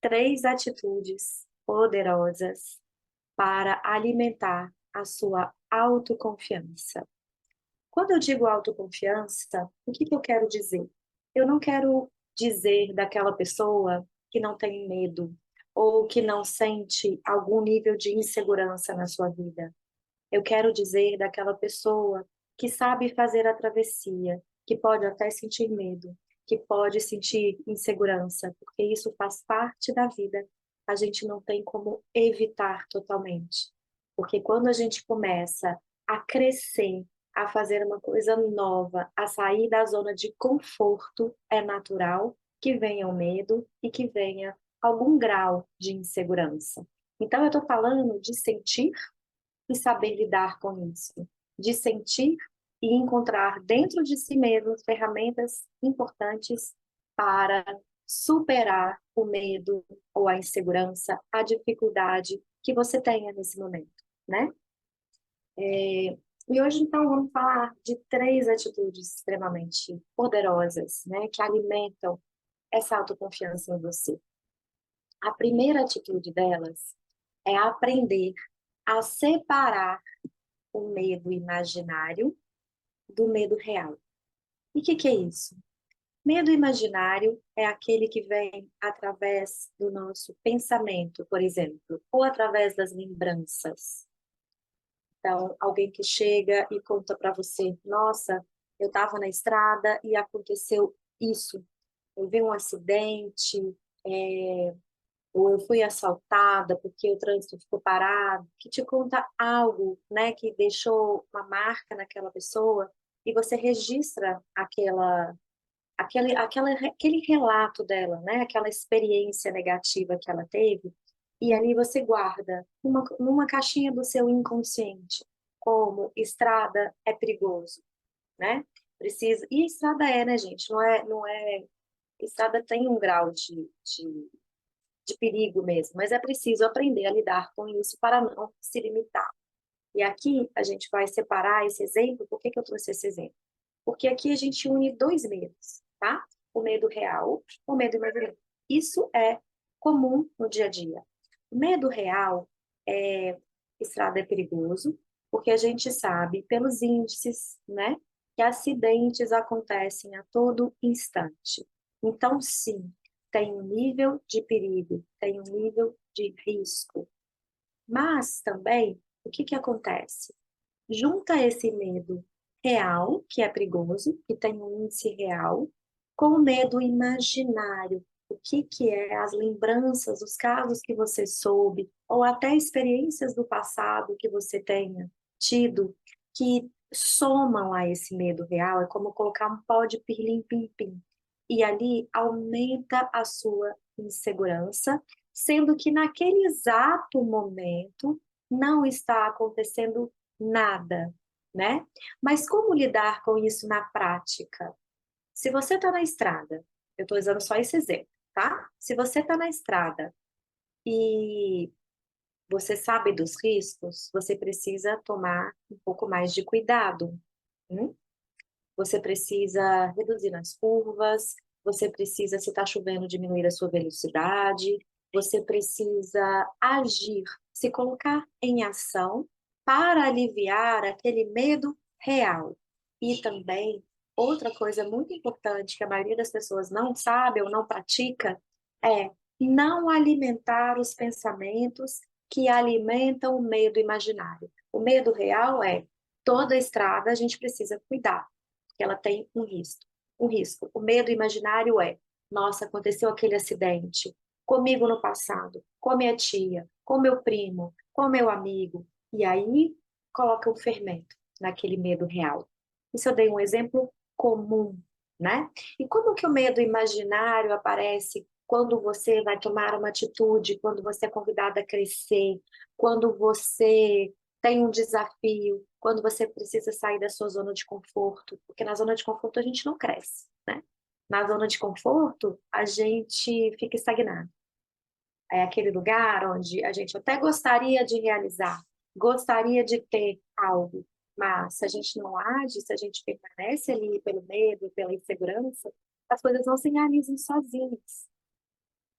três atitudes poderosas para alimentar a sua autoconfiança. Quando eu digo autoconfiança, o que eu quero dizer? Eu não quero dizer daquela pessoa que não tem medo ou que não sente algum nível de insegurança na sua vida. Eu quero dizer daquela pessoa que sabe fazer a travessia, que pode até sentir medo, que pode sentir insegurança, porque isso faz parte da vida. A gente não tem como evitar totalmente. Porque quando a gente começa a crescer, a fazer uma coisa nova, a sair da zona de conforto, é natural que venha o medo e que venha algum grau de insegurança. Então, eu estou falando de sentir e saber lidar com isso, de sentir e encontrar dentro de si mesmo ferramentas importantes para superar o medo ou a insegurança, a dificuldade que você tenha nesse momento, né? E hoje, então, vamos falar de três atitudes extremamente poderosas, né, que alimentam essa autoconfiança em você. A primeira atitude delas é aprender a separar o medo imaginário do medo real. E o que é isso? Medo imaginário é aquele que vem através do nosso pensamento, por exemplo, ou através das lembranças. Então, alguém que chega e conta para você: nossa, eu estava na estrada e aconteceu isso. Eu vi um acidente, é, ou eu fui assaltada porque o trânsito ficou parado, que te conta algo, né, que deixou uma marca naquela pessoa e você registra aquele relato dela, né, aquela experiência negativa que ela teve, e ali você guarda numa caixinha do seu inconsciente, como estrada é perigoso, né? Precisa, e estrada é, né, gente? Não é, estrada tem um grau de perigo mesmo, mas é preciso aprender a lidar com isso para não se limitar. E aqui a gente vai separar esse exemplo. Por que eu trouxe esse exemplo? Porque aqui a gente une dois medos, tá? O medo real, o medo imaginário. Isso é comum no dia a dia. O medo real é estrada é perigoso, porque a gente sabe pelos índices, né, que acidentes acontecem a todo instante. Então, sim, tem um nível de perigo, tem um nível de risco. Mas também, o que acontece? Junta esse medo real, que é perigoso, que tem um índice real, com o medo imaginário. O que é as lembranças, os casos que você soube, ou até experiências do passado que você tenha tido, que somam a esse medo real. É como colocar um pó de pirlim-pim-pim. E ali aumenta a sua insegurança, sendo que naquele exato momento não está acontecendo nada, né? Mas como lidar com isso na prática? Se você está na estrada, eu estou usando só esse exemplo, tá? Se você está na estrada e você sabe dos riscos, você precisa tomar um pouco mais de cuidado. Hum? Você precisa reduzir nas curvas, você precisa, se está chovendo, diminuir a sua velocidade, você precisa agir, se colocar em ação para aliviar aquele medo real. E também, outra coisa muito importante que a maioria das pessoas não sabe ou não pratica é não alimentar os pensamentos que alimentam o medo imaginário. O medo real é toda estrada a gente precisa cuidar que ela tem um risco. Um risco. O medo imaginário é: nossa, aconteceu aquele acidente comigo no passado, com a minha tia, com meu primo, com meu amigo. E aí coloca o fermento naquele medo real. Isso eu dei um exemplo comum, né? E como que o medo imaginário aparece quando você vai tomar uma atitude, quando você é convidado a crescer, quando você tem um desafio, quando você precisa sair da sua zona de conforto, porque na zona de conforto a gente não cresce, né? Na zona de conforto, a gente fica estagnado. É aquele lugar onde a gente até gostaria de realizar, gostaria de ter algo, mas se a gente não age, se a gente permanece ali pelo medo, pela insegurança, as coisas não se realizam sozinhas.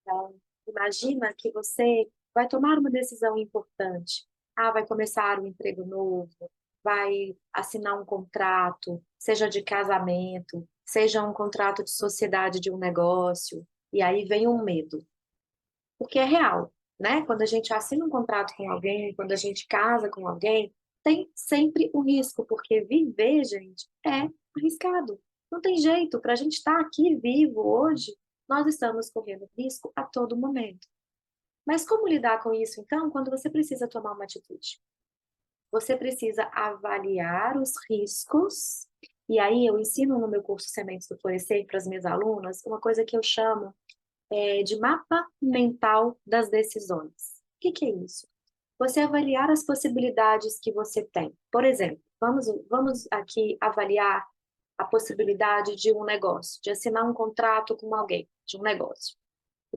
Então, imagina que você vai tomar uma decisão importante. Ah, vai começar um emprego novo, vai assinar um contrato, seja de casamento, seja um contrato de sociedade de um negócio, e aí vem um medo, porque é real, né? Quando a gente assina um contrato com alguém, quando a gente casa com alguém, tem sempre um risco, porque viver, gente, é arriscado. Não tem jeito, para a gente estar aqui vivo hoje, nós estamos correndo risco a todo momento. Mas como lidar com isso, então, quando você precisa tomar uma atitude? Você precisa avaliar os riscos, e aí eu ensino no meu curso Sementes do Florescer para as minhas alunas uma coisa que eu chamo de mapa mental das decisões. O que que é isso? Você avaliar as possibilidades que você tem. Por exemplo, vamos aqui avaliar a possibilidade de um negócio, de assinar um contrato com alguém, de um negócio.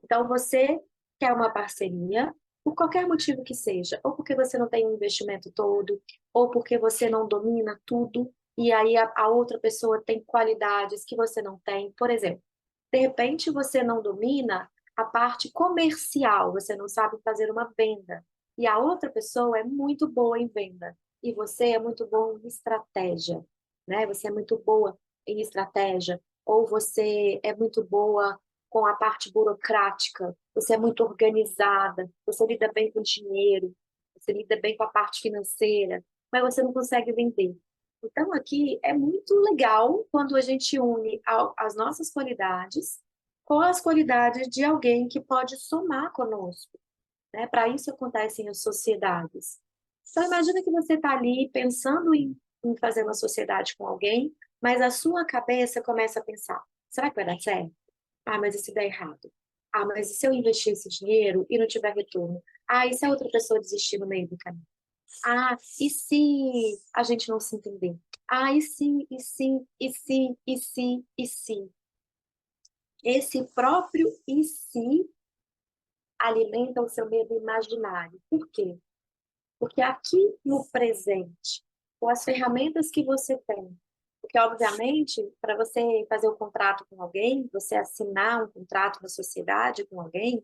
Então, você quer uma parceria, por qualquer motivo que seja, ou porque você não tem o investimento todo, ou porque você não domina tudo, e aí a outra pessoa tem qualidades que você não tem. Por exemplo, de repente você não domina a parte comercial, você não sabe fazer uma venda, e a outra pessoa é muito boa em venda, e você é muito bom em estratégia, né? Você é muito boa em estratégia, ou você é muito boa com a parte burocrática, você é muito organizada, você lida bem com dinheiro, você lida bem com a parte financeira, mas você não consegue vender. Então, aqui é muito legal quando a gente une as nossas qualidades com as qualidades de alguém que pode somar conosco, né? Para isso acontecem as sociedades. Então, imagina que você está ali pensando em fazer uma sociedade com alguém, mas a sua cabeça começa a pensar: será que vai dar certo? Ah, mas e se der errado? Ah, mas e se eu investir esse dinheiro e não tiver retorno? Ah, e se a outra pessoa desistir no meio do caminho? Ah, e se a gente não se entender? Ah, e se? Esse próprio e se alimenta o seu medo imaginário. Por quê? Porque aqui no presente, com as ferramentas que você tem, porque obviamente, para você fazer um contrato com alguém, você assinar um contrato na sociedade com alguém,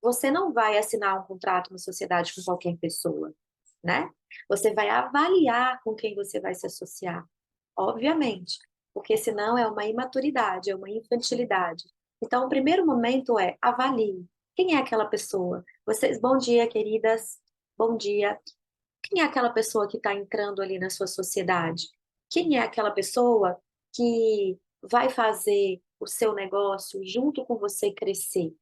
você não vai assinar um contrato na sociedade com qualquer pessoa, né? Você vai avaliar com quem você vai se associar, obviamente, porque senão é uma imaturidade, é uma infantilidade. Então, o primeiro momento é avalie. Quem é aquela pessoa? Vocês, bom dia, queridas. Bom dia. Quem é aquela pessoa que está entrando ali na sua sociedade? Quem é aquela pessoa que vai fazer o seu negócio junto com você crescer?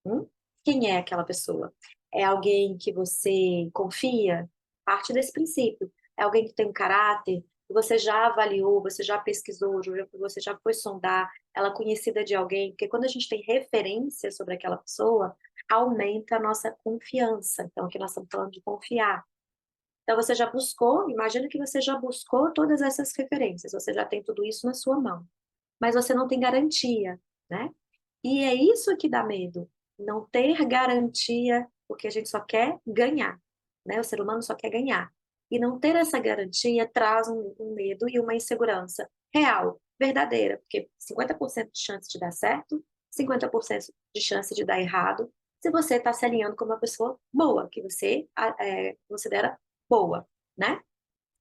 Hum? Quem é aquela pessoa? É alguém que você confia? Parte desse princípio. É alguém que tem um caráter, que você já avaliou, você já pesquisou, você já foi sondar, ela é conhecida de alguém, porque quando a gente tem referência sobre aquela pessoa, aumenta a nossa confiança. Então, aqui nós estamos falando de confiar. Então, você já buscou, imagina que você já buscou todas essas referências, você já tem tudo isso na sua mão, mas você não tem garantia, né? E é isso que dá medo, não ter garantia, porque a gente só quer ganhar, né? O ser humano só quer ganhar. E não ter essa garantia traz um medo e uma insegurança real, verdadeira, porque 50% de chance de dar certo, 50% de chance de dar errado, se você está se alinhando com uma pessoa boa, que você considera boa, né?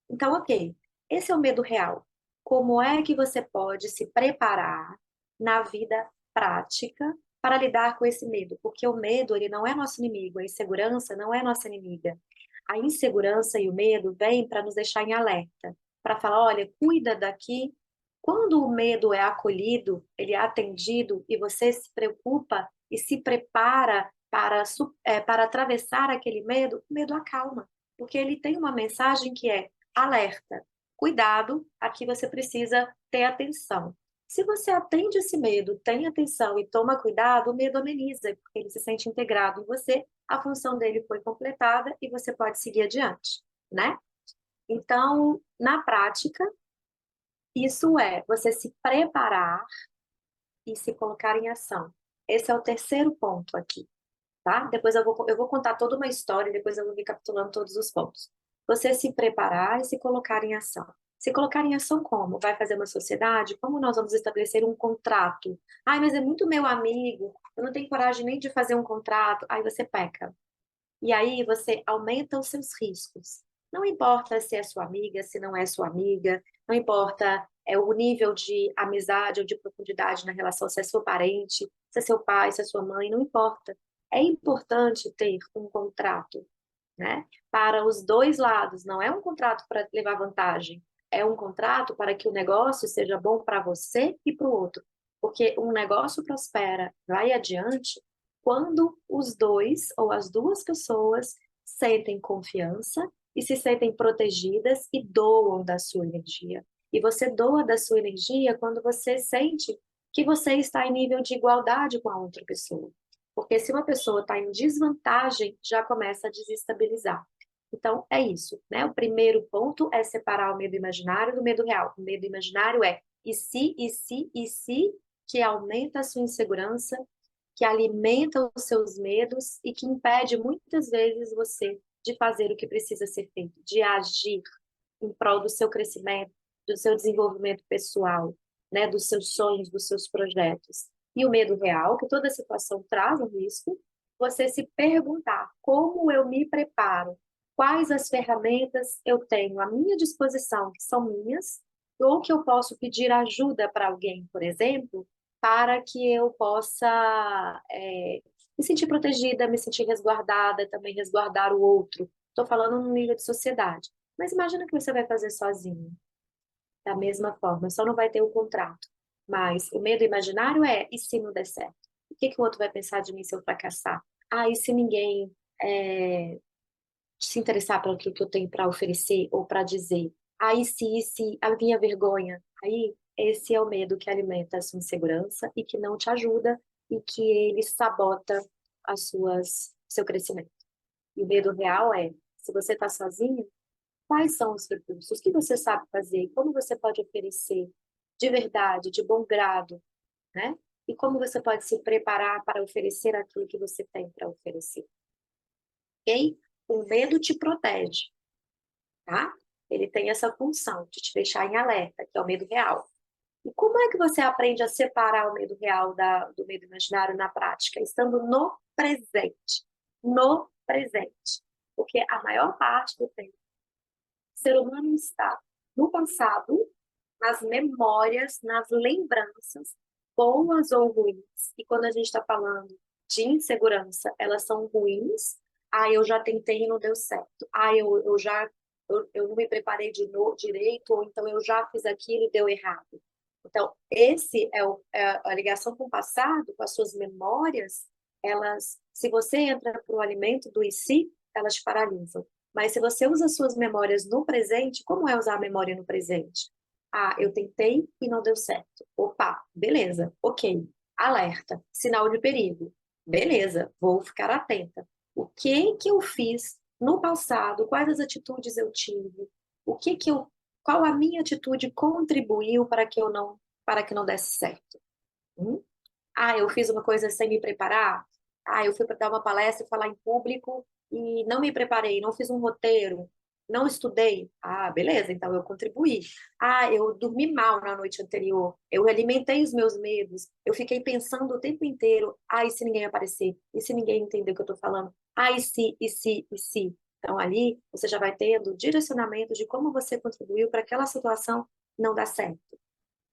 Então, ok, esse é o medo real. Como é que você pode se preparar na vida prática para lidar com esse medo? Porque o medo, ele não é nosso inimigo, a insegurança não é nossa inimiga. A insegurança e o medo vêm para nos deixar em alerta, para falar, olha, cuida daqui. Quando o medo é acolhido, ele é atendido e você se preocupa e se prepara para atravessar aquele medo, o medo acalma, porque ele tem uma mensagem que é alerta, cuidado, aqui você precisa ter atenção. Se você atende esse medo, tem atenção e toma cuidado, o medo ameniza, porque ele se sente integrado em você, a função dele foi completada e você pode seguir adiante, né? Então, na prática, isso é você se preparar e se colocar em ação. Esse é o terceiro ponto aqui, tá? Depois eu vou contar toda uma história e depois eu vou recapitulando todos os pontos. Você se preparar e se colocar em ação. Se colocar em ação como? Vai fazer uma sociedade? Como nós vamos estabelecer um contrato? Ai, mas é muito meu amigo, eu não tenho coragem nem de fazer um contrato. Aí você peca. E aí você aumenta os seus riscos. Não importa se é sua amiga, se não é sua amiga, não importa o nível de amizade ou de profundidade na relação, se é seu parente, se é seu pai, se é sua mãe, não importa. É importante ter um contrato, né? Para os dois lados. Não é um contrato para levar vantagem, é um contrato para que o negócio seja bom para você e para o outro. Porque um negócio prospera, vai adiante, quando os dois ou as duas pessoas sentem confiança e se sentem protegidas e doam da sua energia. E você doa da sua energia quando você sente que você está em nível de igualdade com a outra pessoa. Porque se uma pessoa está em desvantagem, já começa a desestabilizar. Então, é isso, né? O primeiro ponto é separar o medo imaginário do medo real. O medo imaginário é e se, que aumenta a sua insegurança, que alimenta os seus medos e que impede muitas vezes você de fazer o que precisa ser feito, de agir em prol do seu crescimento, do seu desenvolvimento pessoal, né, dos seus sonhos, dos seus projetos. E o medo real, que toda situação traz um risco, você se perguntar como eu me preparo, quais as ferramentas eu tenho à minha disposição, que são minhas, ou que eu posso pedir ajuda para alguém, por exemplo, para que eu possa me sentir protegida, me sentir resguardada, também resguardar o outro. Estou falando no nível de sociedade. Mas imagina que você vai fazer sozinho, da mesma forma, só não vai ter o contrato. Mas o medo imaginário é, e se não der certo? O que que o outro vai pensar de mim se eu fracassar? Ah, e se ninguém se interessar pelo que eu tenho para oferecer ou para dizer? Ah, e se a minha vergonha? Aí, esse é o medo que alimenta a sua insegurança e que não te ajuda e que ele sabota seu crescimento. E o medo real é, se você está sozinho, quais são os recursos? O que você sabe fazer? Como você pode oferecer de verdade, de bom grado, né? E como você pode se preparar para oferecer aquilo que você tem para oferecer? Ok? O medo te protege, tá? Ele tem essa função de te deixar em alerta, que é o medo real. E como é que você aprende a separar o medo real do medo imaginário na prática? Estando no presente. No presente. Porque a maior parte do tempo, o ser humano está no passado, nas memórias, nas lembranças, boas ou ruins. E quando a gente está falando de insegurança, elas são ruins. Ah, eu já tentei e não deu certo. Ah, eu não me preparei direito, ou então eu já fiz aquilo e deu errado. Então, esse é a ligação com o passado, com as suas memórias, se você entra para o alimento do e se, elas te paralisam. Mas se você usa suas memórias no presente, como é usar a memória no presente? Ah, eu tentei e não deu certo. Opa, beleza, ok. Alerta, sinal de perigo. Beleza, vou ficar atenta. O que que eu fiz no passado? Quais as atitudes eu tive? O que que eu, qual a minha atitude contribuiu para que não desse certo? Hum? Ah, eu fiz uma coisa sem me preparar. Ah, eu fui para dar uma palestra e falar em público e não me preparei, não fiz um roteiro, não estudei. Ah, beleza, então eu contribuí. Ah, eu dormi mal na noite anterior, eu alimentei os meus medos, eu fiquei pensando o tempo inteiro. Ah, e se ninguém aparecer? E se ninguém entender o que eu estou falando? Ah, e se? Então ali você já vai tendo direcionamento de como você contribuiu para aquela situação não dar certo,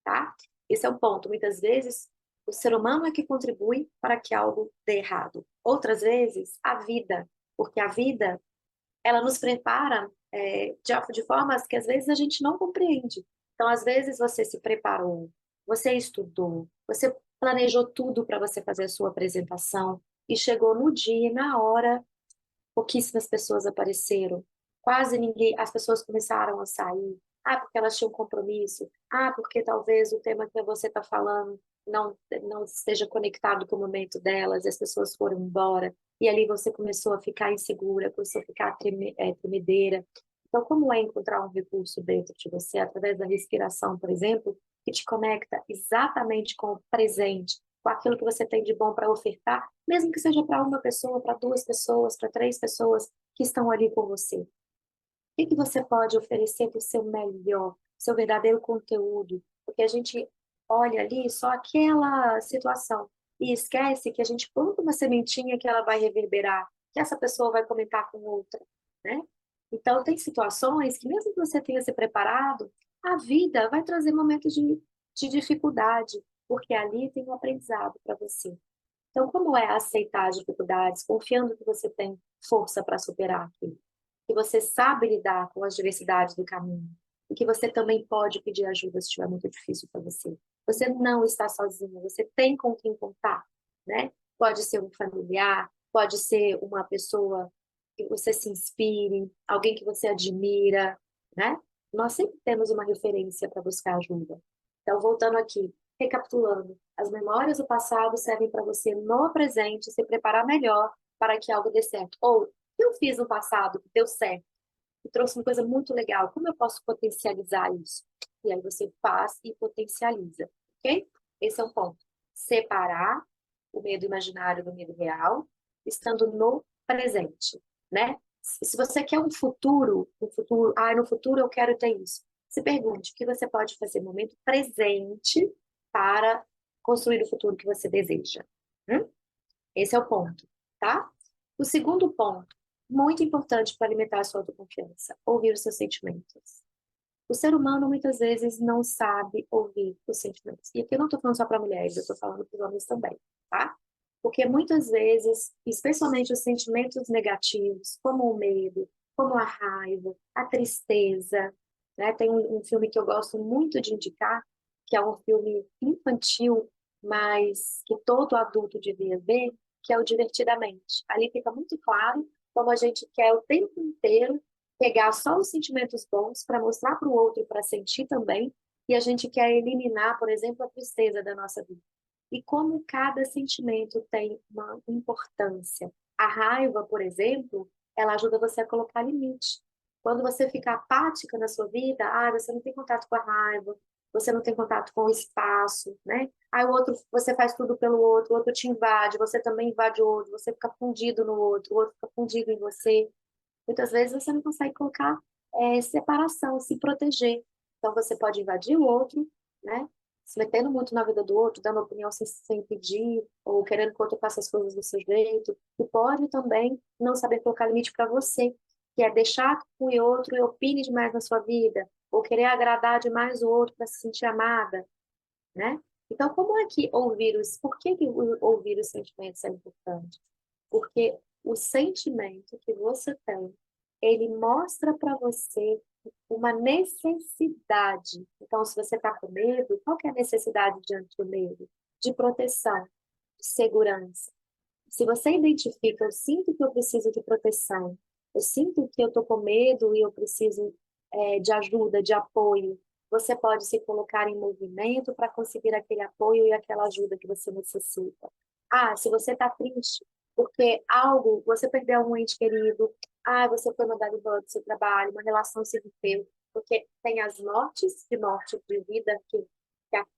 tá? Esse é o ponto. Muitas vezes, o ser humano é que contribui para que algo dê errado. Outras vezes, a vida, porque a vida, ela nos prepara de formas que às vezes a gente não compreende. Então, às vezes, você se preparou, você estudou, você planejou tudo para você fazer a sua apresentação e chegou no dia, na hora, pouquíssimas pessoas apareceram, quase ninguém, as pessoas começaram a sair. Ah, porque elas tinham compromisso. Ah, porque talvez o tema que você está falando não esteja conectado com o momento delas, e as pessoas foram embora. E ali você começou a ficar insegura, começou a ficar tremedeira. Então, como é encontrar um recurso dentro de você, através da respiração, por exemplo, que te conecta exatamente com o presente, com aquilo que você tem de bom para ofertar, mesmo que seja para uma pessoa, para duas pessoas, para três pessoas que estão ali com você. O que que você pode oferecer do seu melhor? seu verdadeiro conteúdo, porque a gente olha ali só aquela situação e esquece que a gente planta uma sementinha que ela vai reverberar, que essa pessoa vai comentar com outra, né? Então, tem situações que, mesmo que você tenha se preparado, a vida vai trazer momentos de dificuldade, porque ali tem um aprendizado para você. Então, como é aceitar as dificuldades, confiando que você tem força para superar aquilo, que você sabe lidar com as diversidades do caminho, e que você também pode pedir ajuda se estiver muito difícil para você. Você não está sozinho, você tem com quem contar, né? Pode ser um familiar, pode ser uma pessoa que você se inspire, alguém que você admira, né? Nós sempre temos uma referência para buscar ajuda. Então, voltando aqui, recapitulando, as memórias do passado servem para você, no presente, se preparar melhor para que algo dê certo. Ou, o que eu fiz no passado que deu certo, e trouxe uma coisa muito legal, como eu posso potencializar isso? E aí você faz e potencializa, ok? Esse é um ponto. Separar o medo imaginário do medo real, estando no presente, né? Se você quer no futuro eu quero ter isso. Se pergunte o que você pode fazer no momento presente para construir o futuro que você deseja. Hum? Esse é o ponto, tá? O segundo ponto, muito importante para alimentar a sua autoconfiança, ouvir os seus sentimentos. O ser humano muitas vezes não sabe ouvir os sentimentos. E aqui eu não estou falando só para mulheres, eu estou falando para os homens também, tá? Porque muitas vezes, especialmente os sentimentos negativos, como o medo, como a raiva, a tristeza, né? Tem um filme que eu gosto muito de indicar, que é um filme infantil, mas que todo adulto devia ver, que é o Divertidamente. Ali fica muito claro como a gente quer o tempo inteiro pegar só os sentimentos bons para mostrar para o outro e para sentir também, e a gente quer eliminar, por exemplo, a tristeza da nossa vida. E como cada sentimento tem uma importância. A raiva, por exemplo, ela ajuda você a colocar limite. Quando você fica apática na sua vida, você não tem contato com a raiva, você não tem contato com o espaço, né? Aí o outro, você faz tudo pelo outro, o outro te invade, você também invade o outro, você fica fundido no outro, o outro fica fundido em você. Muitas vezes você não consegue colocar separação, se proteger. Então você pode invadir o outro, né? Se metendo muito na vida do outro, dando opinião sem pedir, ou querendo que o outro faça as coisas do seu jeito. E pode também não saber colocar limite para você, que é deixar que o outro opine demais na sua vida, ou querer agradar demais o outro para se sentir amada, né? Então, como é que por que ouvir os sentimentos é importante? Porque o sentimento que você tem, ele mostra para você uma necessidade. Então, se você está com medo, qual que é a necessidade diante do medo? De proteção, de segurança. Se você identifica, eu sinto que eu preciso de proteção, eu sinto que eu estou com medo e eu preciso de ajuda, de apoio, você pode se colocar em movimento para conseguir aquele apoio e aquela ajuda que você necessita. Se você está triste porque você perdeu um ente querido, você foi mandado embora do seu trabalho, uma relação se rompeu, porque tem as mortes, de morte de vida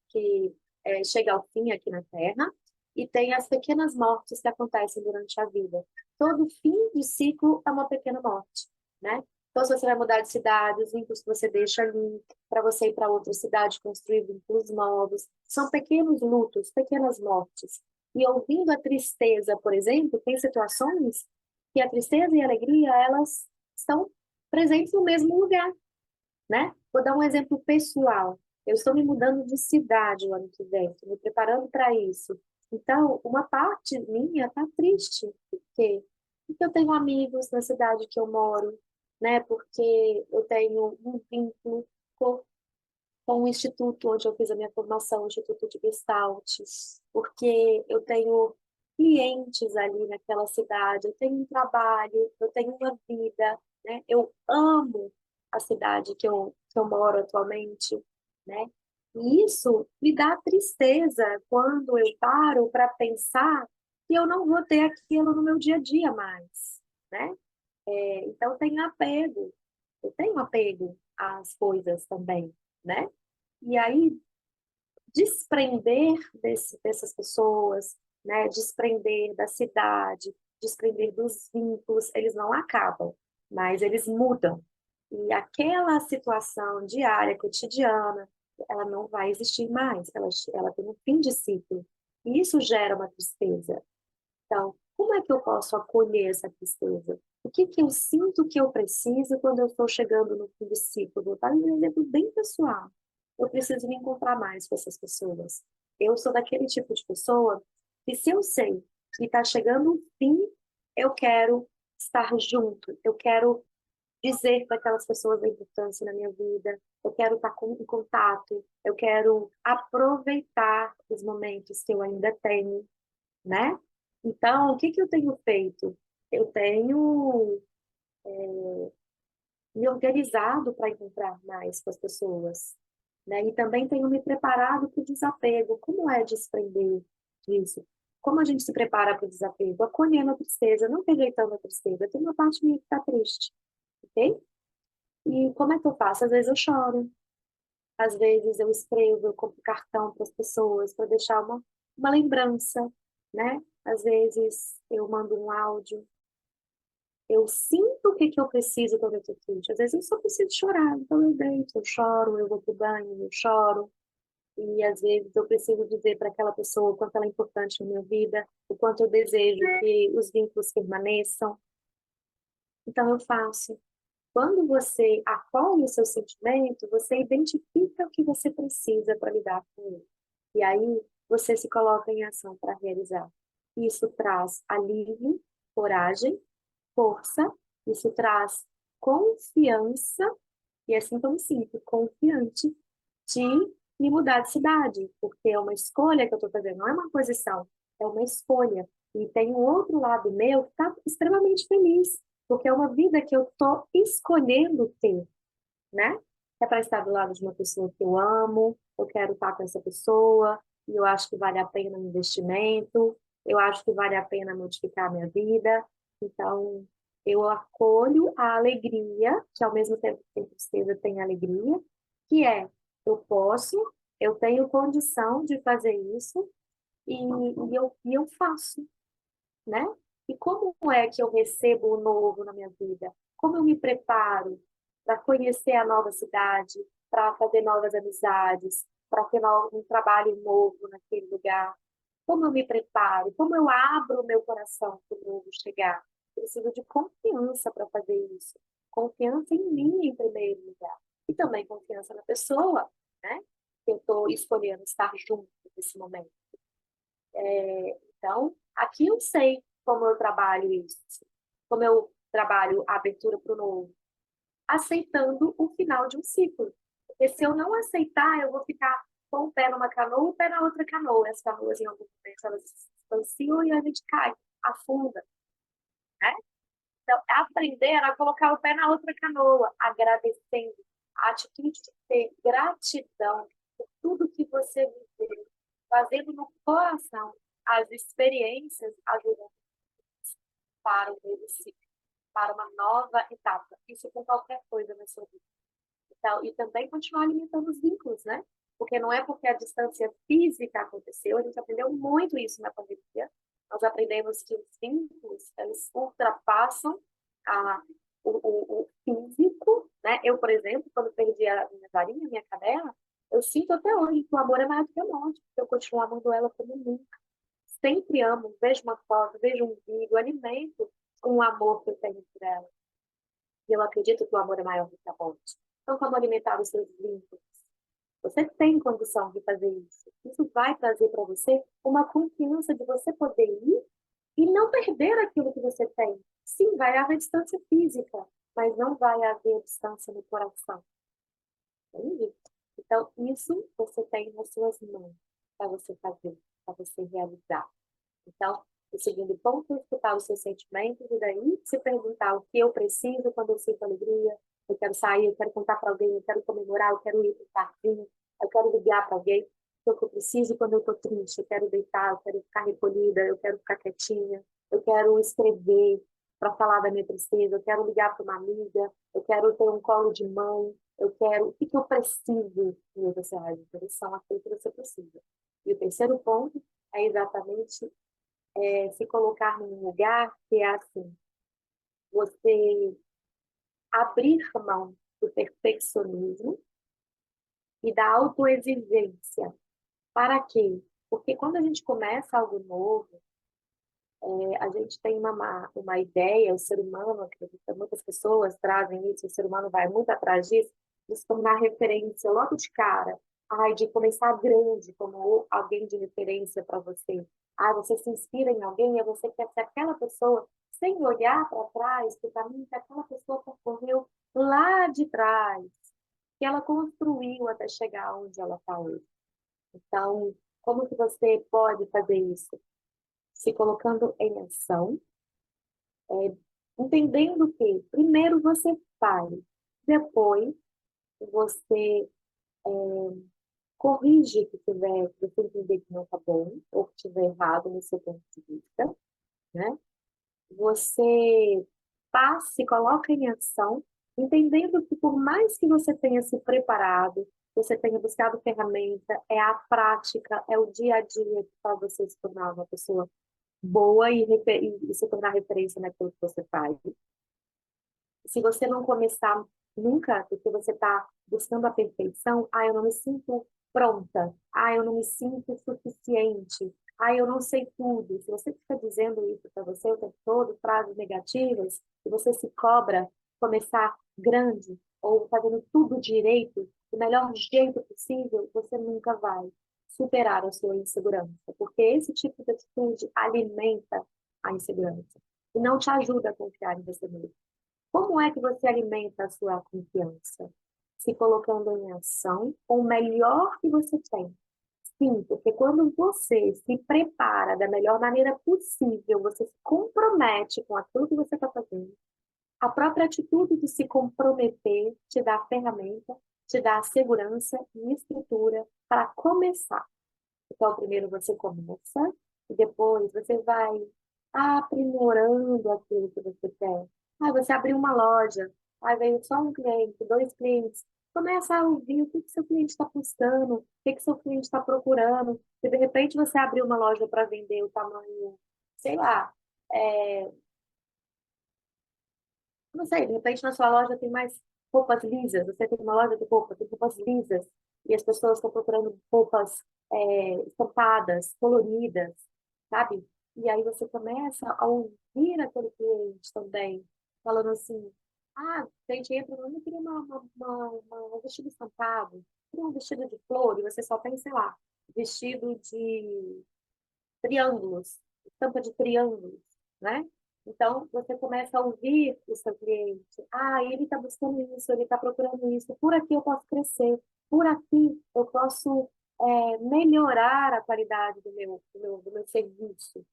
que chega ao fim aqui na Terra, e tem as pequenas mortes que acontecem durante a vida. Todo fim de ciclo é uma pequena morte, né? Então, se você vai mudar de cidade, os vínculos que você deixa ali, para você ir para outra cidade, construir vínculos novos, são pequenos lutos, pequenas mortes. E ouvindo a tristeza, por exemplo, tem situações que a tristeza e a alegria, elas estão presentes no mesmo lugar, né? Vou dar um exemplo pessoal. Eu estou me mudando de cidade o ano que vem, estou me preparando para isso. Então, uma parte minha está triste. Por quê? Porque eu tenho amigos na cidade que eu moro, né? Porque eu tenho um vínculo com o instituto onde eu fiz a minha formação, o Instituto de Gestalt, porque eu tenho clientes ali naquela cidade, eu tenho um trabalho, eu tenho uma vida, né? Eu amo a cidade que eu moro atualmente, né? E isso me dá tristeza quando eu paro para pensar que eu não vou ter aquilo no meu dia a dia mais, né? Então, eu tenho apego às coisas também, né? E aí, desprender dessas pessoas, né? Desprender da cidade, desprender dos vínculos, eles não acabam, mas eles mudam. E aquela situação diária, cotidiana, ela não vai existir mais, ela tem um fim de ciclo. E isso gera uma tristeza. Então, como é que eu posso acolher essa tristeza? O que que eu sinto que eu preciso quando eu estou chegando no fim de ciclo? Vou dar um exemplo bem pessoal. Eu preciso me encontrar mais com essas pessoas. Eu sou daquele tipo de pessoa que, se eu sei que está chegando o fim, eu quero estar junto, eu quero dizer para aquelas pessoas a importância na minha vida, eu quero estar em contato, eu quero aproveitar os momentos que eu ainda tenho, né? Então, o que que eu tenho feito? Eu tenho me organizado para encontrar mais com as pessoas, né? E também tenho me preparado para o desapego. Como é desprender disso? Como a gente se prepara para o desapego? Acolhendo a tristeza, não rejeitando a tristeza. Tem uma parte minha que está triste, ok? E como é que eu faço? Às vezes eu choro, às vezes eu escrevo, eu compro cartão para as pessoas para deixar uma lembrança, né? Às vezes eu mando um áudio. Eu sinto o que que eu preciso quando eu tô triste. Às vezes eu só preciso chorar, então eu deito, eu choro, eu vou pro banho, eu choro. E às vezes eu preciso dizer para aquela pessoa o quanto ela é importante na minha vida, o quanto eu desejo que os vínculos permaneçam. Então eu faço. Quando você acolhe o seu sentimento, você identifica o que você precisa para lidar com ele. E aí você se coloca em ação para realizar. Isso traz alívio, coragem, força, isso traz confiança, e é assim que eu me sinto, confiante de me mudar de cidade, porque é uma escolha que eu estou fazendo, não é uma posição, é uma escolha. E tem um outro lado meu que está extremamente feliz, porque é uma vida que eu estou escolhendo ter, né? É para estar do lado de uma pessoa que eu amo, eu quero estar com essa pessoa, e eu acho que vale a pena o investimento, eu acho que vale a pena modificar a minha vida. Então, eu acolho a alegria, que ao mesmo tempo que tem tristeza, tem alegria, que é, eu posso, eu tenho condição de fazer isso, e eu faço, né? E como é que eu recebo o novo na minha vida? Como eu me preparo para conhecer a nova cidade, para fazer novas amizades, para ter um trabalho novo naquele lugar? Como eu me preparo? Como eu abro o meu coração para o novo chegar? Preciso de confiança para fazer isso. Confiança em mim, em primeiro lugar. E também confiança na pessoa, né? Que eu estou escolhendo estar junto nesse momento. Então, aqui eu sei como eu trabalho isso, como eu trabalho a abertura para o novo, aceitando o final de um ciclo. Porque se eu não aceitar, eu vou ficar com o pé numa canoa e o pé na outra canoa. As canoas, em algum momento, elas se distanciam e a gente cai, afunda, né? Então, aprender a colocar o pé na outra canoa, agradecendo. A atitude de ter gratidão por tudo que você viveu, fazendo no coração as experiências ajudam para o novo ciclo, para uma nova etapa. Isso com qualquer coisa na sua vida. Então, e também continuar alimentando os vínculos, né? Porque não é porque a distância física aconteceu, a gente aprendeu muito isso na pandemia. Nós aprendemos que os vínculos, eles ultrapassam a, o físico, né? Eu, por exemplo, quando perdi a minha varinha, minha cadela, eu sinto até hoje que o amor é maior do que a morte, porque eu continuo amando ela como nunca. Sempre amo, vejo uma foto, vejo um vídeo, alimento um amor que eu tenho por ela. E eu acredito que o amor é maior do que a morte. Então, como alimentar os seus vínculos? Você tem condição de fazer isso. Isso vai trazer para você uma confiança de você poder ir e não perder aquilo que você tem. Sim, vai haver distância física, mas não vai haver distância no coração. Entende? Então, isso você tem nas suas mãos para você fazer, para você realizar. Então, o segundo ponto é escutar os seus sentimentos e daí se perguntar o que eu preciso quando eu sinto alegria, eu quero sair, eu quero contar para alguém, eu quero comemorar, eu quero ir para um parquinho, eu quero ligar para alguém, o que eu preciso quando eu estou triste, eu quero deitar, eu quero ficar recolhida, eu quero ficar quietinha, eu quero escrever para falar da minha tristeza, eu quero ligar para uma amiga, eu quero ter um colo de mão, eu quero, o que que eu preciso, e você age em direção àquilo que você precisa. E o terceiro ponto é exatamente se colocar num lugar que é assim, você abrir mão do perfeccionismo e da autoexigência. Para quê? Porque quando a gente começa algo novo, a gente tem uma ideia, o ser humano, acredita, muitas pessoas trazem isso, o ser humano vai muito atrás disso, de se tornar referência logo de cara, ai, de começar grande como alguém de referência para você. Ah, você se inspira em alguém e você quer ser aquela pessoa sem olhar para trás, para o caminho que aquela pessoa percorreu lá de trás, que ela construiu até chegar onde ela está hoje. Então, como que você pode fazer isso? Se colocando em ação, entendendo que primeiro você faz, depois você corrige o que tiver, que você entender que não está bom, ou que estiver errado no seu ponto de vista, né? Você se coloca em ação, entendendo que por mais que você tenha se preparado, você tenha buscado ferramenta, é a prática, é o dia a dia que faz você se tornar uma pessoa boa e se tornar referência naquilo que você faz. Se você não começar nunca, porque você está buscando a perfeição, ah, eu não me sinto pronta, ah, eu não me sinto suficiente, ah, eu não sei tudo. Se você fica dizendo isso para você o tempo todo, frases negativas, e você se cobra começar grande ou fazendo tudo direito, do melhor jeito possível, você nunca vai superar a sua insegurança, porque esse tipo de atitude alimenta a insegurança e não te ajuda a confiar em você mesmo. Como é que você alimenta a sua confiança? Se colocando em ação com o melhor que você tem. Sim, porque quando você se prepara da melhor maneira possível, você se compromete com aquilo que você está fazendo, a própria atitude de se comprometer te dá a ferramenta, te dá a segurança e estrutura para começar. Então, primeiro você começa e depois você vai aprimorando aquilo que você quer. Ah, você abriu uma loja, aí veio só um cliente, dois clientes. Começa a ouvir o que que seu cliente está buscando, o que que seu cliente está procurando. Se de repente você abriu uma loja para vender o tamanho, sei lá, é, não sei, de repente na sua loja tem mais roupas lisas, você tem uma loja de roupas, tem roupas lisas, e as pessoas estão procurando roupas estampadas, coloridas, sabe? E aí você começa a ouvir aquele cliente também, falando assim, ah, a gente entra, eu não queria um vestido estampado, queria um vestido de flor, e você só tem, sei lá, vestido de triângulos, estampa de triângulos, né? Então, você começa a ouvir o seu cliente. Ah, ele está buscando isso, ele está procurando isso. Por aqui eu posso crescer. Por aqui eu posso melhorar a qualidade do meu serviço.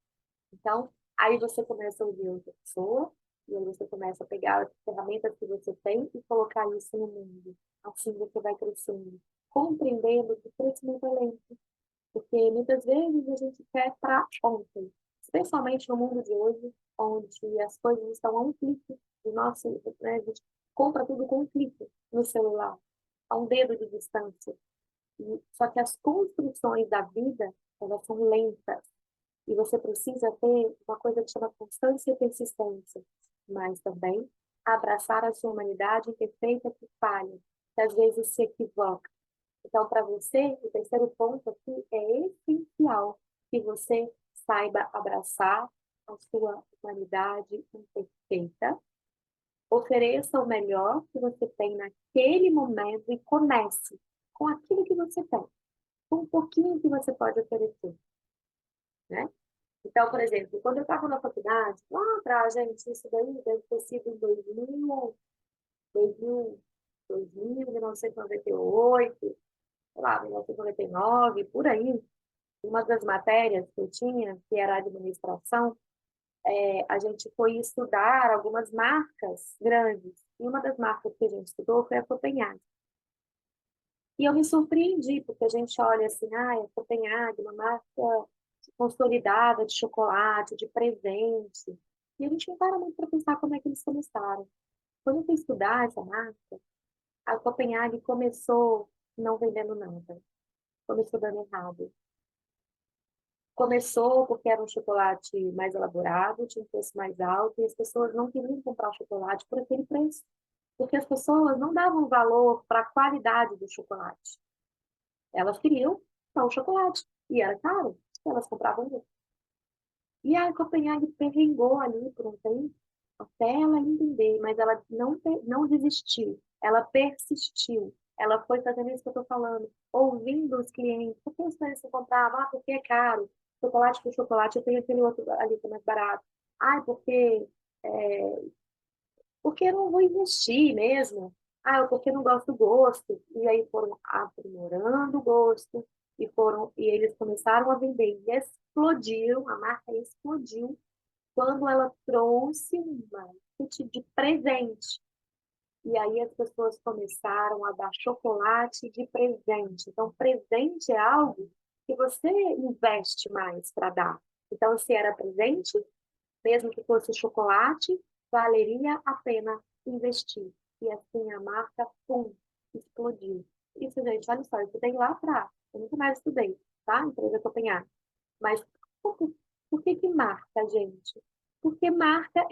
Então, aí você começa a ouvir outra pessoa, e aí você começa a pegar as ferramentas que você tem e colocar isso no mundo. Assim você vai crescendo, compreendendo que o crescimento é lento, porque muitas vezes a gente quer para ontem, especialmente no mundo de hoje, onde as coisas estão a um clique do nosso, né, a gente compra tudo com um clique no celular, a um dedo de distância. Só que as construções da vida, elas são lentas. E você precisa ter uma coisa que chama constância e persistência, mas também abraçar a sua humanidade imperfeita que falha, que às vezes se equivoca. Então, para você, o terceiro ponto aqui é essencial que você saiba abraçar a sua humanidade imperfeita, ofereça o melhor que você tem naquele momento e comece com aquilo que você tem, com um pouquinho que você pode oferecer, né? Então, por exemplo, quando eu estava na faculdade, lá atrás, gente, isso daí deve ter sido em 2000, 1998, sei lá, 1999, por aí, uma das matérias que eu tinha, que era administração, a gente foi estudar algumas marcas grandes. E uma das marcas que a gente estudou foi a Copenhague. E eu me surpreendi, porque a gente olha assim, ah, a Copenhague, uma marca consolidada de chocolate, de presente. E a gente não para muito para pensar como é que eles começaram. Quando eu fui estudar essa marca, a Copenhague começou não vendendo nada. Começou dando errado. Começou porque era um chocolate mais elaborado, tinha um preço mais alto, e as pessoas não queriam comprar o chocolate por aquele preço. Porque as pessoas não davam valor para a qualidade do chocolate. Elas queriam só o chocolate. E era caro. Elas compravam um. E a Copenhague perrengou ali por um tempo, até ela entender, mas ela não desistiu, ela persistiu. Ela foi fazendo isso que eu estou falando, ouvindo os clientes. Por que os clientes não compravam? Ah, porque é caro. Chocolate por chocolate, eu tenho aquele outro ali que é mais barato. Ah, é, porque eu não vou investir mesmo. Ah, eu porque não gosto do gosto. E aí foram aprimorando o gosto e eles começaram a vender e explodiram, a marca explodiu quando ela trouxe um marketing de presente. E aí as pessoas começaram a dar chocolate de presente. Então, presente é algo que você investe mais para dar. Então, se era presente, mesmo que fosse chocolate, valeria a pena investir. E assim a marca, pum, explodiu. Isso, gente, olha só, eu estudei lá atrás, eu nunca mais estudei, tá? Empresa Copenhague. Mas por que marca, gente? Porque marca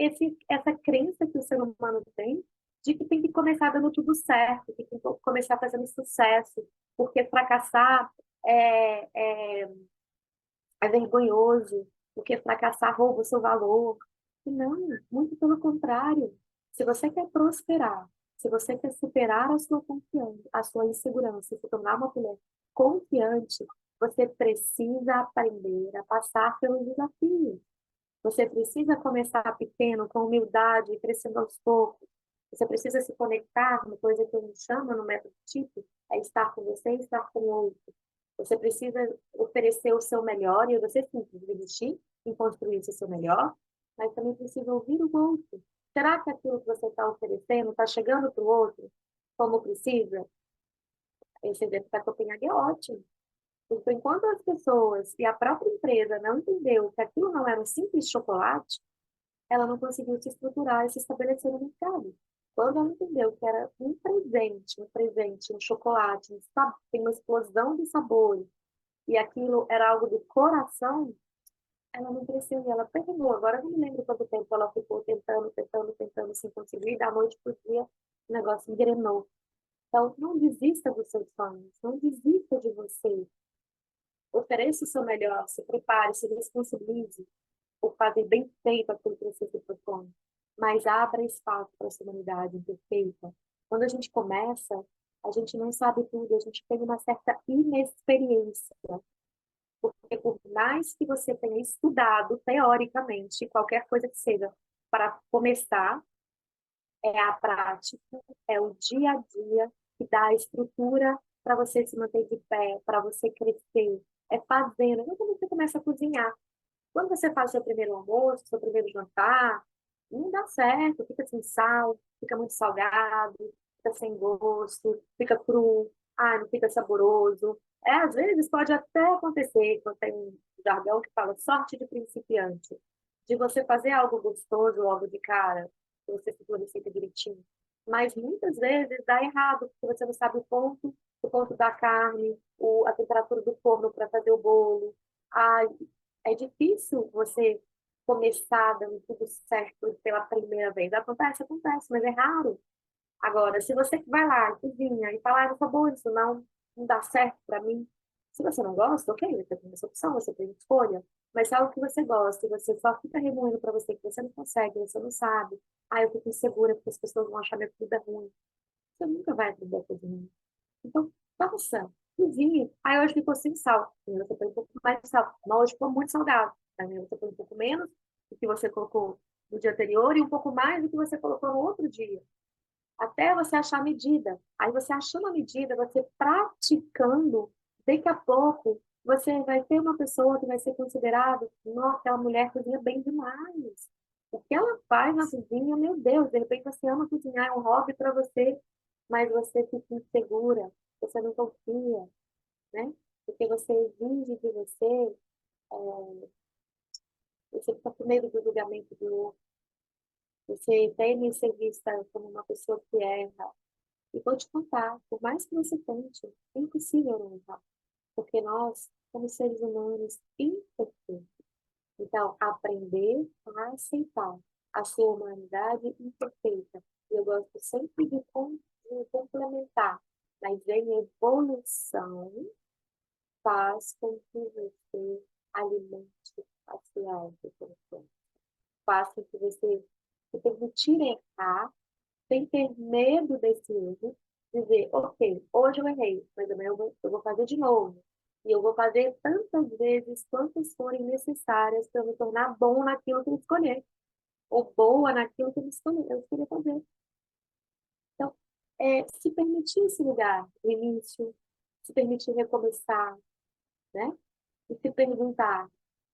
essa crença que o ser humano tem de que tem que começar dando tudo certo, que tem que começar fazendo sucesso, porque fracassar é, é vergonhoso, porque fracassar rouba o seu valor. E não, muito pelo contrário. Se você quer prosperar, se você quer superar a sua confiança, a sua insegurança, se tornar uma mulher confiante, você precisa aprender a passar pelos desafios. Você precisa começar pequeno, com humildade, crescendo aos poucos. Você precisa se conectar, uma coisa que eu me chamo no método TIP, é estar com você e estar com o outro. Você precisa oferecer o seu melhor e você sim precisa investir em construir esse seu melhor, mas também precisa ouvir o outro. Será que aquilo que você está oferecendo está chegando para o outro como precisa? Esse exemplo da Copenhague é ótimo. Então, enquanto as pessoas e a própria empresa não entendeu que aquilo não era um simples chocolate, ela não conseguiu se estruturar e se estabelecer no mercado. Quando ela entendeu que era um presente, um chocolate, tem uma explosão de sabores, e aquilo era algo do coração, ela não cresceu e ela terminou. Agora eu não me lembro quanto tempo ela ficou tentando, sem conseguir, e da noite para o dia o negócio engrenou. Então, não desista dos seus sonhos, não desista de você. Ofereça o seu melhor, se prepare, se responsabilize por fazer bem feito aquilo que você se propõe. Mas abra espaço para essa humanidade imperfeita. Quando a gente começa, a gente não sabe tudo, a gente tem uma certa inexperiência. Porque por mais que você tenha estudado teoricamente, qualquer coisa que seja, para começar, é a prática, é o dia a dia que dá a estrutura para você se manter de pé, para você crescer. É fazendo. Não quando você começa a cozinhar. Quando você faz seu primeiro almoço, seu primeiro jantar, não dá certo, fica sem sal, fica muito salgado, fica sem gosto, fica cru, não fica saboroso. Às vezes pode até acontecer, quando tem um jargão que fala sorte de principiante, de você fazer algo gostoso logo de cara, que você seguiu a receita direitinho. Mas muitas vezes dá errado, porque você não sabe o ponto da carne, a temperatura do forno para fazer o bolo. Ah, é difícil você começar dando tudo certo pela primeira vez. Acontece, mas é raro. Agora, se você vai lá, cozinha e fala, não tá bom isso, não dá certo para mim. Se você não gosta, ok, você tem essa opção, você tem escolha. Mas se é algo que você gosta e você só fica remoendo para você que você não consegue, você não sabe, eu fico insegura porque as pessoas vão achar minha comida ruim. Você nunca vai aprender a cozinhar. Então, faça, cozinhe. Aí hoje ficou sem sal. Aí você põe um pouco mais de sal. Mas hoje ficou muito salgado. Aí você põe um pouco menos do que você colocou no dia anterior e um pouco mais do que você colocou no outro dia. Até você achar a medida. Aí você achando a medida, você praticando, daqui a pouco você vai ter uma pessoa que vai ser considerada, nossa, aquela mulher cozinha bem demais. O que ela faz na cozinha, meu Deus, de repente você ama cozinhar, é um hobby para você, mas você fica insegura, você não confia, né? Porque você exige de você, você fica com medo do julgamento do outro, você teme ser vista como uma pessoa que erra. E vou te contar, por mais que você tente, é impossível não errar, porque nós somos seres humanos imperfeitos. Então, aprender a aceitar. a sua humanidade imperfeita. E eu gosto sempre de complementar, mas em evolução faz com que você alimente a sua autoconfiança. Faz com que você se permitir errar sem ter medo desse erro, dizer, ok, hoje eu errei, mas amanhã eu vou fazer de novo. E eu vou fazer tantas vezes quantas forem necessárias para eu me tornar bom naquilo que eu escolher, ou boa naquilo que eu escolhi fazer. Então, se permitir esse lugar, o início, se permitir recomeçar, né? E se perguntar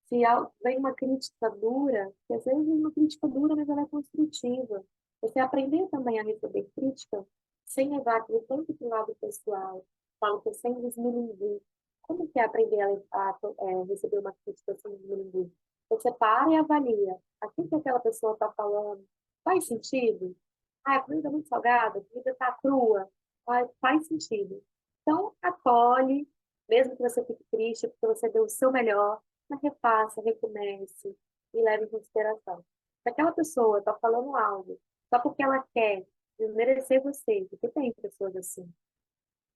se vem uma crítica dura, que às vezes vem uma crítica dura, mas ela é construtiva. Você aprender também a receber crítica sem levar aquilo tanto para o lado pessoal, falo que sem desminuir. Como que é aprender a receber uma crítica sem desminuir? Você para e avalia. Aquilo que aquela pessoa está falando faz sentido? Ah, a comida é muito salgada, a comida está crua. Ah, faz sentido. Então, acolhe, mesmo que você fique triste, porque você deu o seu melhor, mas refaça, recomece e leve em consideração. Se aquela pessoa está falando algo só porque ela quer desmerecer você, porque tem pessoas assim,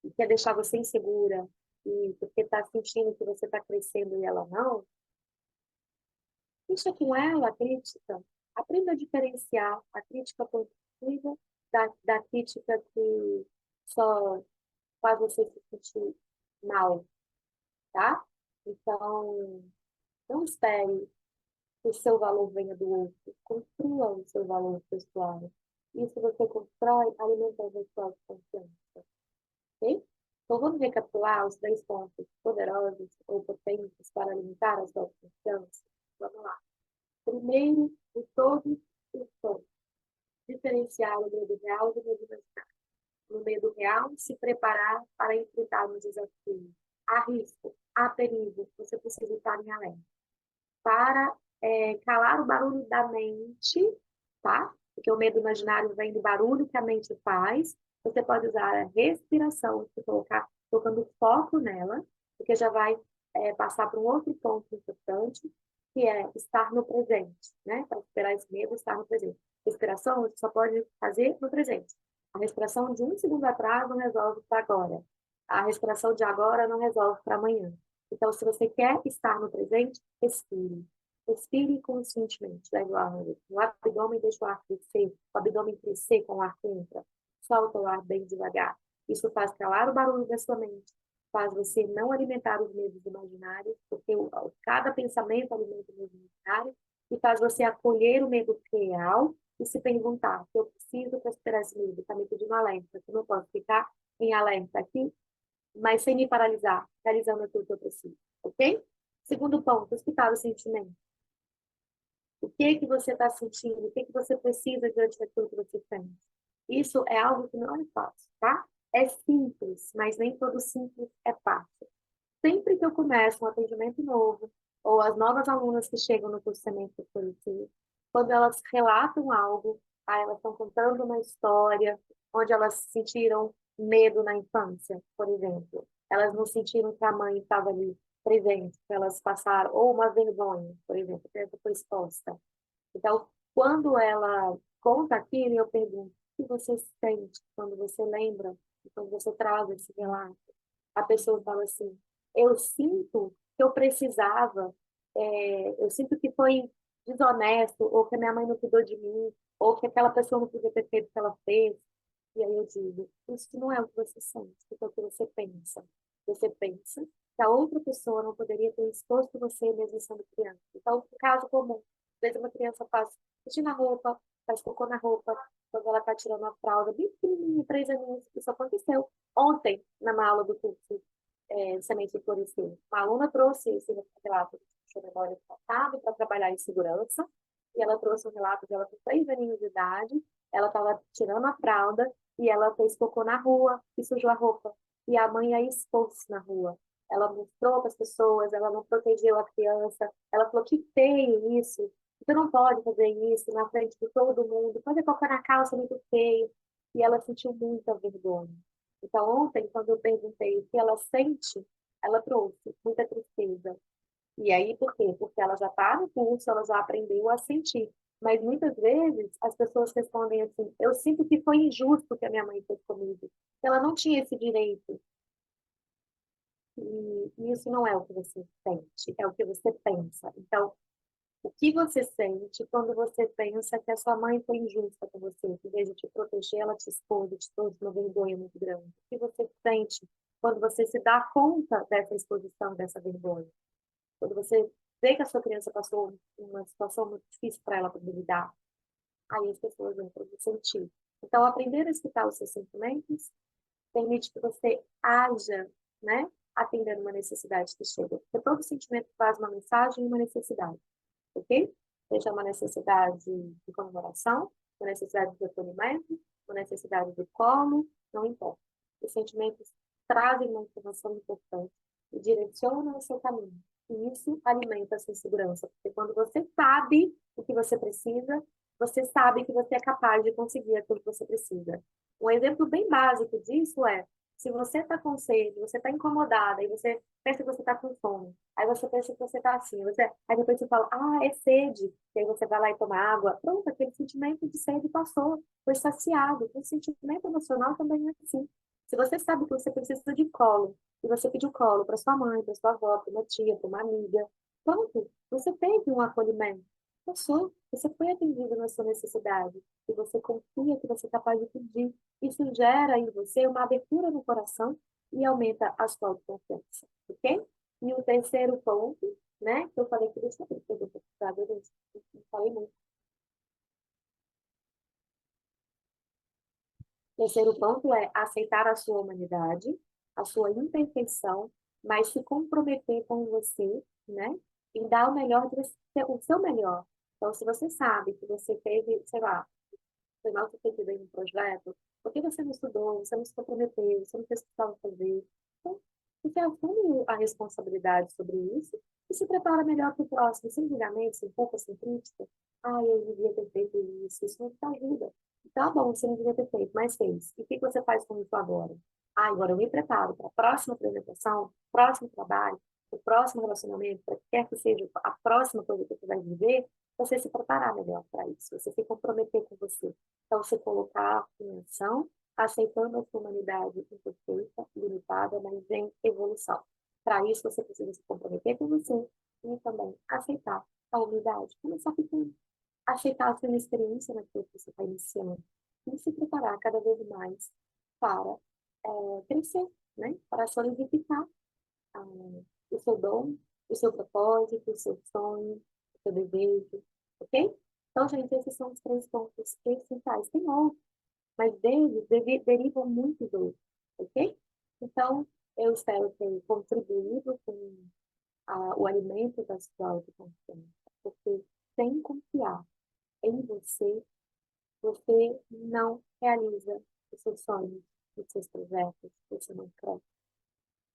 e quer deixar você insegura, e porque está sentindo que você está crescendo e ela não, deixa com ela a crítica. Aprenda a diferenciar a crítica construtiva da crítica que só faz você se sentir mal, tá? Então, não espere que o seu valor venha do outro. Construa o seu valor pessoal. Isso você constrói alimentando a sua confiança. Ok? Então, vamos recapitular os 3 pontos poderosos ou potentes para alimentar a sua confiança? Vamos lá. Primeiro de todos os pontos, diferenciar o medo real do medo imaginário. No medo real, se preparar para enfrentar os desafios. Há risco, há perigo, você precisa estar em alerta. Para calar o barulho da mente, tá? Porque o medo imaginário vem do barulho que a mente faz. Você pode usar a respiração, se colocar, colocando foco nela, porque já vai passar para um outro ponto importante, que é estar no presente, né? Para superar esse medo, estar no presente. Respiração você só pode fazer no presente. A respiração de um segundo atrás não resolve para agora. A respiração de agora não resolve para amanhã. Então, se você quer estar no presente, respire. Respire conscientemente. Leve o ar no abdômen, deixa o ar crescer. O abdômen crescer com o ar que entra. Solta o ar bem devagar. Isso faz calar o barulho da sua mente. Faz você não alimentar os medos imaginários, porque cada pensamento alimenta o medo imaginário, e faz você acolher o medo real e se perguntar: o que eu preciso para superar esse medo? Está me pedindo alerta. Como eu posso ficar em alerta aqui, mas sem me paralisar, realizando aquilo que eu preciso, ok? Segundo ponto, escutar o sentimento. O que que você está sentindo? O que que você precisa diante daquilo que você sente? Isso é algo que não é fácil, tá? É simples, mas nem todo simples é fácil. Sempre que eu começo um atendimento novo, ou as novas alunas que chegam no cursamento coletivo, quando elas relatam algo, elas estão contando uma história onde elas sentiram medo na infância, por exemplo. Elas não sentiram que a mãe estava ali presente, que elas passaram, ou uma vergonha, por exemplo, que ela foi exposta. Então, quando ela conta aquilo, eu pergunto: o que você sente quando você lembra, quando você traz esse relato? A pessoa fala assim: eu sinto que eu precisava, eu sinto que foi desonesto, ou que a minha mãe não cuidou de mim, ou que aquela pessoa não podia ter feito o que ela fez. E aí eu digo: isso não é o que você sente, isso é o que você pensa. Você pensa que a outra pessoa não poderia ter exposto você mesmo sendo criança. Então, um caso comum, às vezes uma criança faz xixi na roupa, faz cocô na roupa, quando ela está tirando a fralda, bem pequenininha, 3 aninhos. Isso aconteceu ontem, na aula do curso Semente de Florescer. Uma aluna trouxe esse relato de memória passada para trabalhar em segurança, e ela trouxe um relato dela com 3 aninhos de idade. Ela estava tirando a fralda e ela fez cocô na rua e sujou a roupa. E a mãe a expôs na rua. Ela mostrou para as pessoas, ela não protegeu a criança. Ela falou: que feio isso. Você não pode fazer isso na frente de todo mundo. Fazer cocô na calça é muito feio. E ela sentiu muita vergonha. Então, ontem, quando eu perguntei o que ela sente, ela trouxe muita tristeza. E aí, por quê? Porque ela já está no curso, ela já aprendeu a sentir. Mas muitas vezes as pessoas respondem assim: eu sinto que foi injusto o que a minha mãe fez comigo. Ela não tinha esse direito. E isso não é o que você sente, é o que você pensa. Então, o que você sente quando você pensa que a sua mãe foi injusta com você, que em vez de te proteger, ela te expôs, te trouxe uma vergonha muito grande? O que você sente quando você se dá conta dessa exposição, dessa vergonha? Quando você vê que a sua criança passou uma situação muito difícil para ela poder lidar, aí as pessoas entram no sentir. Então, aprender a escutar os seus sentimentos permite que você haja, né, atendendo uma necessidade que chega. Porque todo sentimento faz uma mensagem e uma necessidade, ok? Seja uma necessidade de comemoração, uma necessidade de acolhimento, uma necessidade de colo, não importa. Os sentimentos trazem uma informação importante e direcionam o seu caminho. E isso alimenta a sua segurança, porque quando você sabe o que você precisa, você sabe que você é capaz de conseguir aquilo que você precisa. Um exemplo bem básico disso é, se você está com sede, você está incomodada e você pensa que você está com fome, aí você pensa que você está assim, aí depois você fala, ah, é sede, e aí você vai lá e toma água, pronto, aquele sentimento de sede passou, foi saciado. O sentimento emocional também é assim. Se você sabe que você precisa de colo, e você pediu colo para sua mãe, para sua avó, para uma tia, para uma amiga, pronto, você teve um acolhimento. Passou, você foi atendido na sua necessidade, e você confia que você é capaz de pedir. Isso gera em você uma abertura no coração e aumenta a sua autoconfiança, ok? E o terceiro ponto, né, que eu falei que deixa eu ver, eu não falei muito. O terceiro ponto é aceitar a sua humanidade, a sua imperfeição, mas se comprometer com você, né, e dar o melhor de você, o seu melhor. Então, se você sabe que você teve, sei lá, foi mal sucedido em um projeto, por que você não estudou, você não se comprometeu, você não fez o que precisava fazer? Então, você assume a responsabilidade sobre isso e se prepara melhor para o próximo, sem julgamento, sem culpa, sem crítica. Ah, eu devia ter feito isso não te ajuda. Tá bom, você não devia ter feito, mas fez. E o que você faz com isso agora? Ah, agora eu me preparo para a próxima apresentação, próximo trabalho, o próximo relacionamento, para que quer que seja a próxima coisa que você vai viver, você se preparar melhor para isso, você se comprometer com você. Então, se colocar em ação, aceitando a sua humanidade imperfeita, limitada, mas em evolução. Para isso, você precisa se comprometer com você e também aceitar a humildade. Começar pequeno. Aceitar a sua inexperiência naquilo que você está iniciando. E se preparar cada vez mais para crescer, né? Para solidificar o seu dom, o seu propósito, o seu sonho, o seu desejo, ok? Então, gente, esses são os três pontos essenciais. Tem outros, mas deles derivam muitos outros, ok? Então, eu espero ter contribuído com o alimento da sua autoconfiança, porque sem confiar em você, você não realiza os seus sonhos, os seus projetos, você não cresce.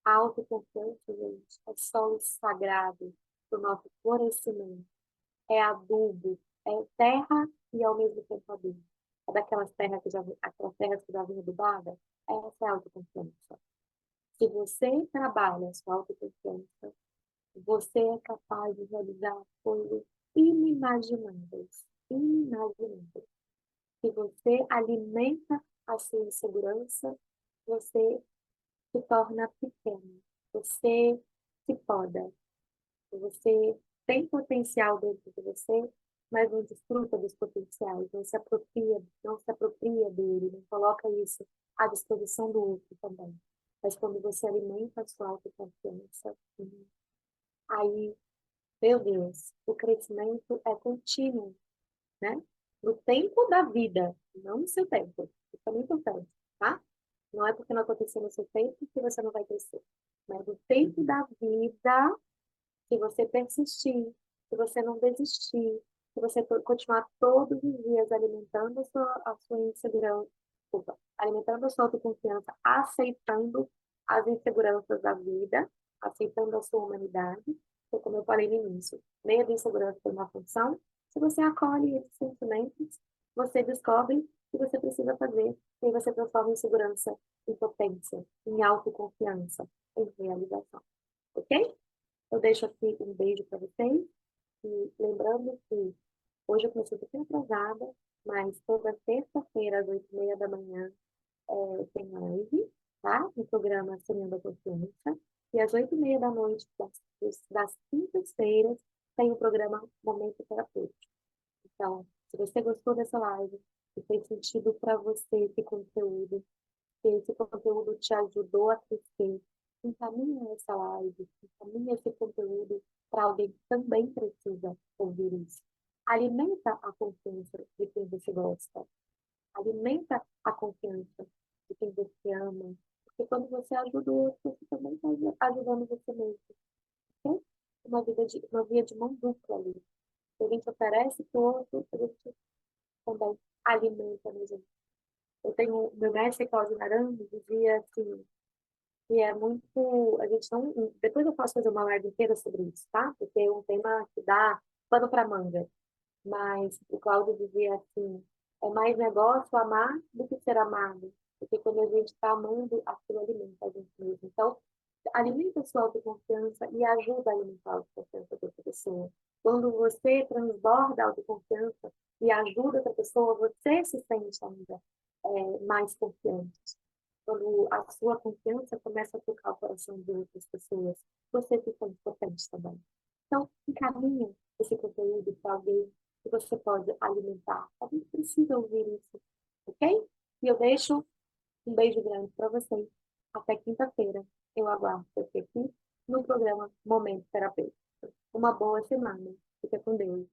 A autoconfiança, gente, é solo sagrado do nosso florescimento. É adubo, é terra e ao mesmo tempo adubo. É daquelas terras aquelas terras que já vinham adubadas? Essa é a autoconfiança. Se você trabalha a sua autoconfiança, você é capaz de realizar coisas inimagináveis. Inimagináveis. Se você alimenta a sua insegurança, você se torna pequeno. Você se poda. Você tem potencial dentro de você, mas não desfruta dos potenciais, não se apropria dele, não coloca isso à disposição do outro também. Mas quando você alimenta a sua autoconfiança, aí, meu Deus, o crescimento é contínuo, né? No tempo da vida, não no seu tempo. Isso é muito importante, tá? Não é porque não aconteceu no seu tempo que você não vai crescer. Mas no tempo da vida, se você persistir, se você não desistir, se você continuar todos os dias alimentando a sua insegurança, desculpa, alimentando a sua autoconfiança, aceitando as inseguranças da vida, aceitando a sua humanidade, porque como eu falei no início, medo e insegurança tem uma função, se você acolhe esses sentimentos, você descobre o que você precisa fazer e você transforma insegurança em potência, em autoconfiança, em realização. Ok? Eu deixo aqui um beijo para vocês e lembrando que Hoje eu comecei um pouquinho atrasada, mas toda terça-feira, às 8h30 da manhã, tem live, tá? No programa Semeando a Confiança. E às 8h30 da noite, das quintas-feiras, tem o programa Momento Terapêutico. Então, se você gostou dessa live, se fez sentido para você esse conteúdo, se esse conteúdo te ajudou a crescer, encaminha essa live, encaminha esse conteúdo para alguém que também precisa ouvir isso. Alimenta a confiança de quem você gosta. Alimenta a confiança de quem você ama. Porque quando você ajuda o outro, você também está ajudando você mesmo. Ok? Uma via de mão dupla ali. Se a gente oferece para o outro, a gente também alimenta a gente. Eu tenho, meu mestre Cláudio Naranjo dizia assim, que é muito, a gente não, depois eu posso fazer uma live inteira sobre isso, tá? Porque é um tema que dá pano para manga. Mas o Cláudio dizia assim, é mais negócio amar do que ser amado. Porque quando a gente está amando, aquilo alimenta a gente mesmo. Então, alimenta a sua autoconfiança e ajuda a alimentar a autoconfiança da outra pessoa. Quando você transborda a autoconfiança e ajuda outra pessoa, você se sente ainda mais confiante. Quando a sua confiança começa a tocar o coração de outras pessoas, você fica importante também. Então, encaminhe esse conteúdo para alguém que você pode alimentar. Alguém precisa ouvir isso, ok? E eu deixo um beijo grande para vocês. Até quinta-feira. Eu aguardo você aqui no programa Momento Terapêutico. Uma boa semana. Fica com Deus.